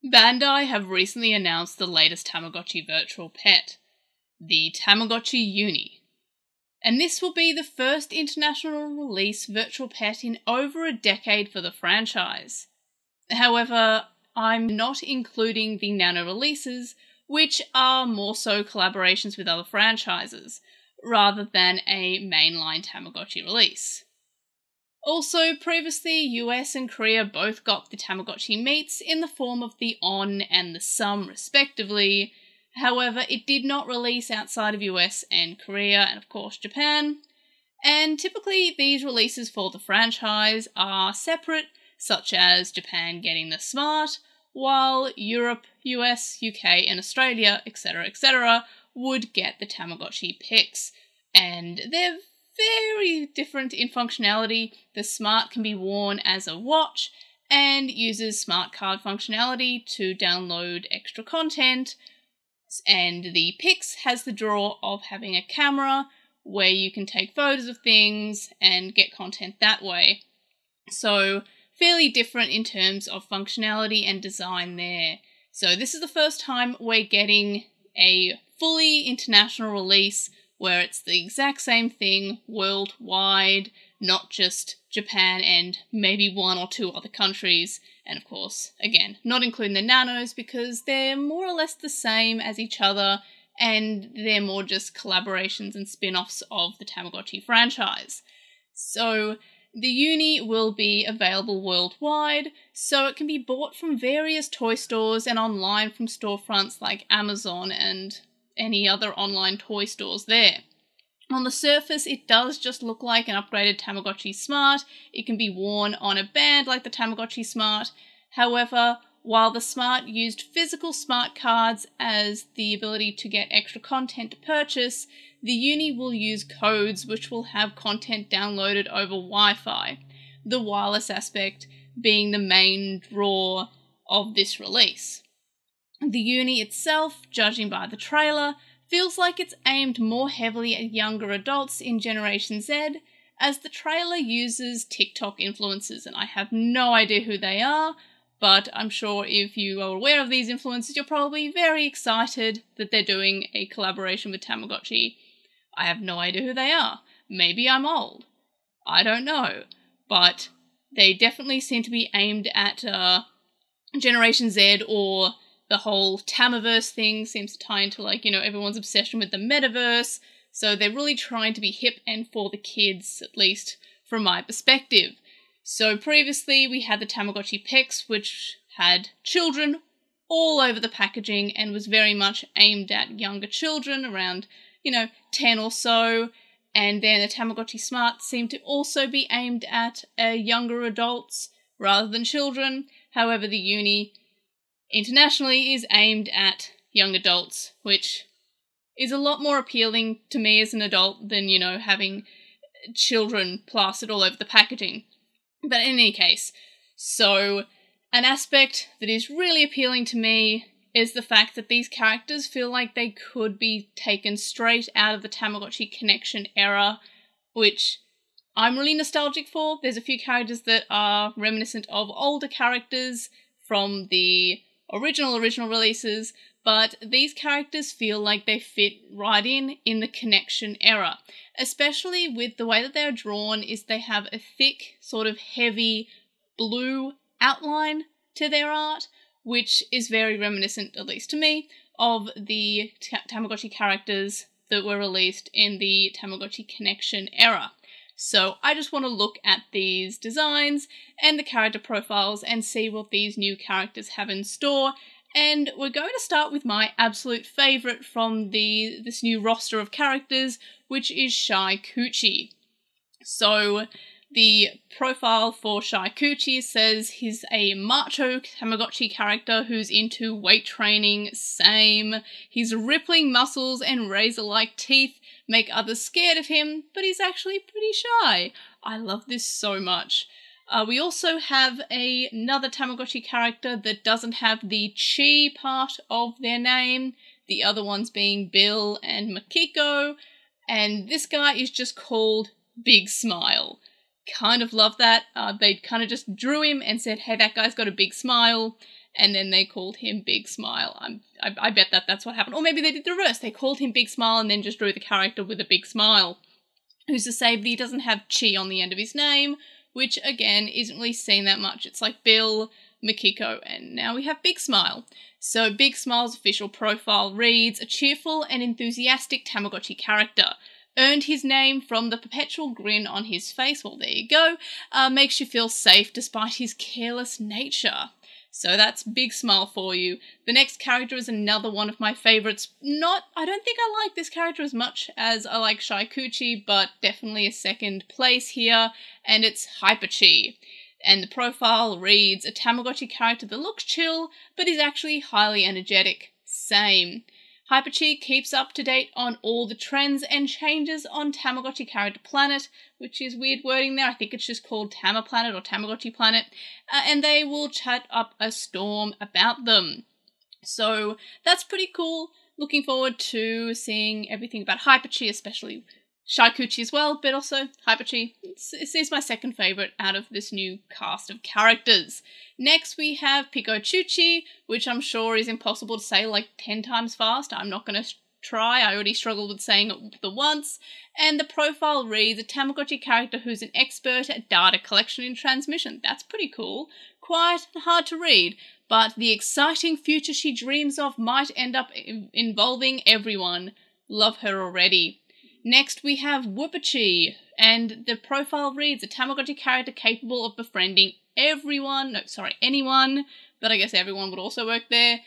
Bandai have recently announced the latest Tamagotchi virtual pet, the Tamagotchi Uni. And this will be the first international release virtual pet in over a decade for the franchise. However, I'm not including the nano releases, which are more so collaborations with other franchises, rather than a mainline Tamagotchi release. Also, previously, US and Korea both got the Tamagotchi meets in the form of the On and the Sum, respectively. However, it did not release outside of US and Korea, and of course Japan. And typically, these releases for the franchise are separate, such as Japan getting the Smart, while Europe, US, UK, and Australia, etc., would get the Tamagotchi Pix. And they're very different in functionality. The Smart can be worn as a watch and uses smart card functionality to download extra content, and the Pix has the draw of having a camera where you can take photos of things and get content that way. So fairly different in terms of functionality and design there. So this is the first time we're getting a fully international release where it's the exact same thing worldwide, not just Japan and maybe one or two other countries. And of course, again, not including the nanos because they're more or less the same as each other and they're more just collaborations and spin-offs of the Tamagotchi franchise. So the Uni will be available worldwide, so it can be bought from various toy stores and online from storefronts like Amazon and any other online toy stores there. On the surface, it does just look like an upgraded Tamagotchi Smart. It can be worn on a band like the Tamagotchi Smart. However, while the Smart used physical smart cards as the ability to get extra content to purchase, the Uni will use codes which will have content downloaded over Wi-Fi, the wireless aspect being the main draw of this release. The Uni itself, judging by the trailer, feels like it's aimed more heavily at younger adults in Generation Z, as the trailer uses TikTok influencers, and I have no idea who they are, but I'm sure if you are aware of these influencers, you're probably very excited that they're doing a collaboration with Tamagotchi. I have no idea who they are. Maybe I'm old. I don't know. But they definitely seem to be aimed at Generation Z, or the whole Tamiverse thing seems to tie into, everyone's obsession with the metaverse. So they're really trying to be hip and for the kids, at least from my perspective. So previously we had the Tamagotchi Pix, which had children all over the packaging and was very much aimed at younger children, around 10 or so. And then the Tamagotchi Smart seemed to also be aimed at younger adults rather than children. However, the Uni internationally is aimed at young adults, which is a lot more appealing to me as an adult than, having children plastered all over the packaging. But in any case, so an aspect that is really appealing to me is the fact that these characters feel like they could be taken straight out of the Tamagotchi Connection era, which I'm really nostalgic for. There's a few characters that are reminiscent of older characters from the original releases, but these characters feel like they fit right in the Connection era, especially with the way that they're drawn. Is they have a thick, sort of heavy blue outline to their art, which is very reminiscent, at least to me, of the Tamagotchi characters that were released in the Tamagotchi Connection era. So I just want to look at these designs and the character profiles and see what these new characters have in store. And we're going to start with my absolute favourite from this new roster of characters, which is Shy Coochie. So the profile for Shy Coochie says he's a macho Tamagotchi character who's into weight training, same. His rippling muscles and razor-like teeth make others scared of him, but he's actually pretty shy. I love this so much. We also have another Tamagotchi character that doesn't have the chi part of their name, the other ones being Bill and Makiko, and this guy is just called Big Smile. Kind of love that. They kind of just drew him and said, hey, that guy's got a big smile, and then they called him Big Smile. I bet that's what happened. Or maybe they did the reverse. They called him Big Smile and then just drew the character with a big smile. Who's to say, but he doesn't have Chi on the end of his name, which, again, isn't really seen that much. It's like Bill, Makiko, and now we have Big Smile. So Big Smile's official profile reads, a cheerful and enthusiastic Tamagotchi character. Earned his name from the perpetual grin on his face, well there you go, makes you feel safe despite his careless nature. So that's Big Smile for you. The next character is another one of my favourites. I don't think I like this character as much as I like Shaikuchi, but definitely a second place here, and it's Hyper-Chi. And the profile reads, a Tamagotchi character that looks chill, but is actually highly energetic. Same. Hyper-Chi keeps up to date on all the trends and changes on Tamagotchi Character Planet, which is weird wording there. I think it's just called Tama Planet or Tamagotchi Planet, and they will chat up a storm about them. So that's pretty cool. Looking forward to seeing everything about Hyper-Chi, especially Shaikuchi as well, but also Hyper-Chi. This is my second favourite out of this new cast of characters. Next we have Pikochuchi, which I'm sure is impossible to say like 10 times fast. I'm not going to try, I already struggled with saying it the once. And the profile reads, a Tamagotchi character who's an expert at data collection and transmission. That's pretty cool. Quite hard to read, but the exciting future she dreams of might end up involving everyone. Love her already. Next we have Whoopachi, and the profile reads, a Tamagotchi character capable of befriending anyone, but I guess everyone would also work there.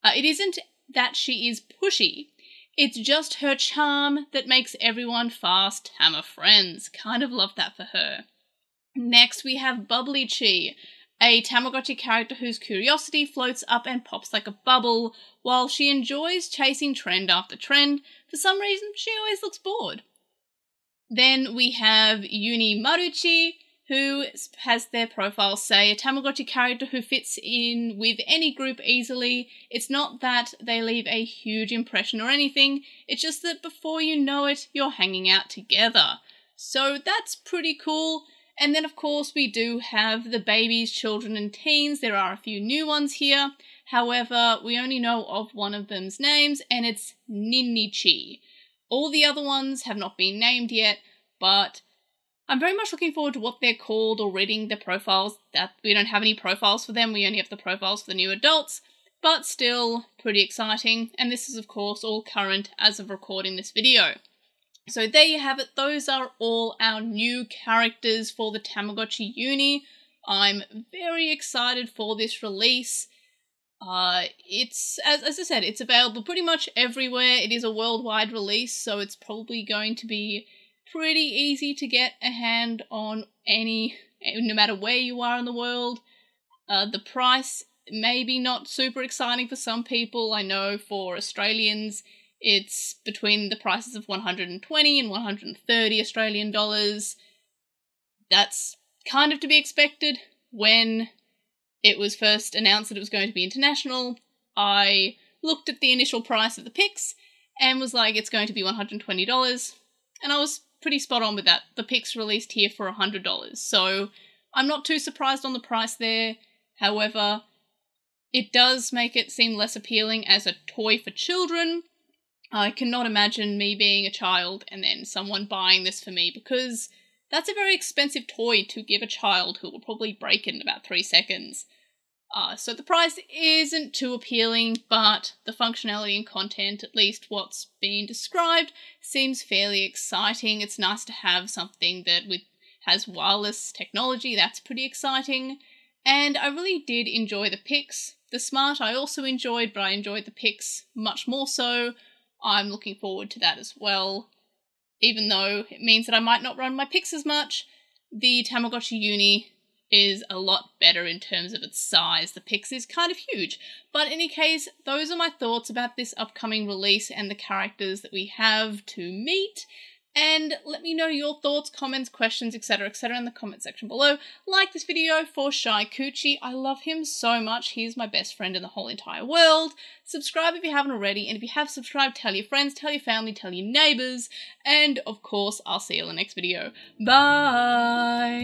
It isn't that she is pushy, it's just her charm that makes everyone fast Tama friends. Kind of love that for her. Next we have Bubbly Chi, a Tamagotchi character whose curiosity floats up and pops like a bubble. While she enjoys chasing trend after trend, for some reason she always looks bored. Then we have Uni Maruchi, who has their profile say, a Tamagotchi character who fits in with any group easily. It's not that they leave a huge impression or anything, it's just that before you know it, you're hanging out together. So that's pretty cool. And then of course we do have the babies, children and teens. There are a few new ones here. However, we only know of one of them's names, and it's Ninichi. All the other ones have not been named yet, but I'm very much looking forward to what they're called or reading their profiles. That we don't have any profiles for them, we only have the profiles for the new adults, but still pretty exciting. And this is of course all current as of recording this video. So there you have it, those are all our new characters for the Tamagotchi Uni. I'm very excited for this release. It's, as I said, it's available pretty much everywhere. It is a worldwide release, so it's probably going to be pretty easy to get a hand on no matter where you are in the world. The price, maybe not super exciting for some people. I know for Australians, it's between the prices of 120 and 130 Australian dollars. That's kind of to be expected. When it was first announced that it was going to be international, I looked at the initial price of the pics and was like, it's going to be $120. And I was pretty spot on with that. The pics released here for $100. So I'm not too surprised on the price there. However, it does make it seem less appealing as a toy for children. I cannot imagine me being a child and then someone buying this for me, because that's a very expensive toy to give a child who will probably break it in about 3 seconds. So the price isn't too appealing, but the functionality and content, at least what's being described, seems fairly exciting. It's nice to have something that has wireless technology. That's pretty exciting. And I really did enjoy the pics. The Smart I also enjoyed, but I enjoyed the pics much more so. I'm looking forward to that as well. Even though it means that I might not run my pics as much, the Tamagotchi Uni is a lot better in terms of its size. The pics is kind of huge. But in any case, those are my thoughts about this upcoming release and the characters that we have to meet. And let me know your thoughts, comments, questions, etc., etc. in the comment section below. Like this video for Shy Coochie. I love him so much. He's my best friend in the whole entire world. Subscribe if you haven't already, and if you have subscribed, tell your friends, tell your family, tell your neighbours, and of course, I'll see you in the next video. Bye!